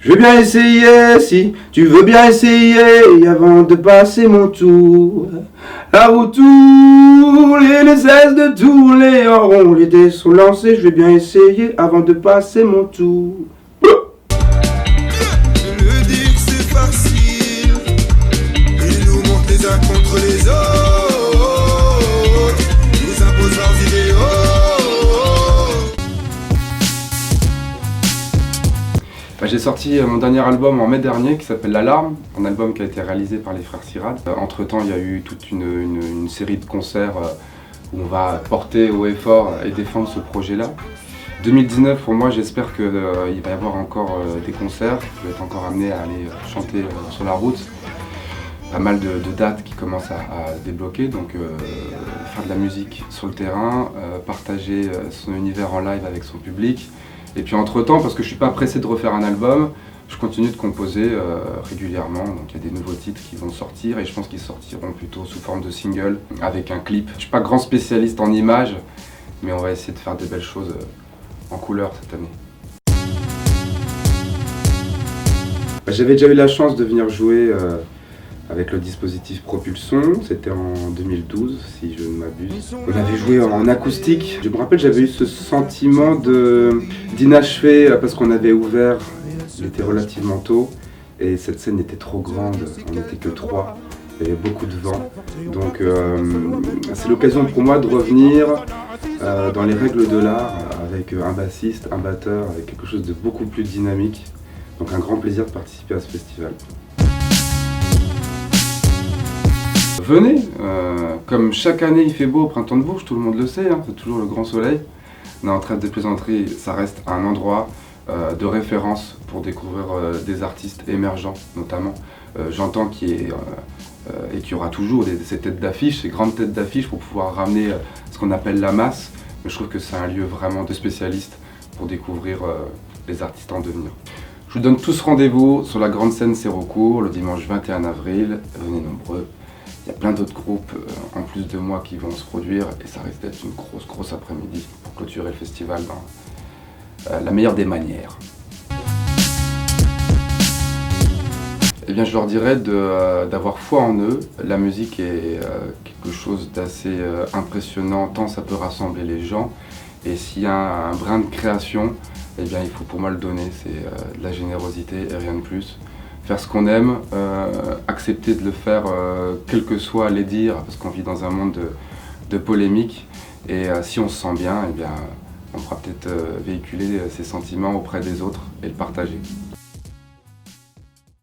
Je veux bien essayer, si tu veux bien essayer, avant de passer mon tour. Là où tous les cesse de tourner en rond, les dés sont lancés, je vais bien essayer avant de passer mon tour. Le dire c'est facile, ils nous montent les uns contre les autres, ils nous imposent leurs idéaux. J'ai sorti mon dernier album en mai dernier qui s'appelle L'Alarme, un album qui a été réalisé par les frères Sirad. Entre temps, il y a eu toute une série de concerts où on va porter haut et fort et défendre ce projet-là. 2019, pour moi, j'espère qu'il va y avoir encore des concerts. Je vais être encore amené à aller chanter sur la route. Pas mal de dates qui commencent à se débloquer, donc faire de la musique sur le terrain, partager son univers en live avec son public. Et puis entre-temps, parce que je ne suis pas pressé de refaire un album, je continue de composer régulièrement. Donc il y a des nouveaux titres qui vont sortir et je pense qu'ils sortiront plutôt sous forme de single avec un clip. Je ne suis pas grand spécialiste en images, mais on va essayer de faire des belles choses en couleur cette année. J'avais déjà eu la chance de venir jouer avec le dispositif Propulsion, c'était en 2012 si je ne m'abuse. On avait joué en acoustique. Je me rappelle, j'avais eu ce sentiment d'inachevé parce qu'on avait ouvert, il était relativement tôt et cette scène était trop grande, on n'était que 3, il y avait beaucoup de vent. Donc c'est l'occasion pour moi de revenir dans les règles de l'art avec un bassiste, un batteur, avec quelque chose de beaucoup plus dynamique. Donc un grand plaisir de participer à ce festival. Venez, comme chaque année il fait beau au printemps de Bourges, tout le monde le sait, hein, c'est toujours le grand soleil. Non, trêve de plaisanterie, ça reste un endroit de référence pour découvrir des artistes émergents notamment. J'entends qu'il y ait, et qu'il y aura toujours ces têtes d'affiche, ces grandes têtes d'affiche pour pouvoir ramener ce qu'on appelle la masse. Mais je trouve que c'est un lieu vraiment de spécialistes pour découvrir les artistes en devenir. Je vous donne tous rendez-vous sur la grande scène Sérocourt le dimanche 21 avril, venez nombreux. Il y a plein d'autres groupes en plus de moi qui vont se produire et ça risque d'être une grosse après-midi pour clôturer le festival dans la meilleure des manières. Eh bien, je leur dirais d'avoir foi en eux. La musique est quelque chose d'assez impressionnant tant ça peut rassembler les gens. Et s'il y a un brin de création, eh bien, il faut pour moi le donner. C'est de la générosité et rien de plus. Faire ce qu'on aime, accepter de le faire quels que soient les dires, parce qu'on vit dans un monde de polémique. Et si on se sent bien, eh bien, on pourra peut-être véhiculer ces sentiments auprès des autres et le partager.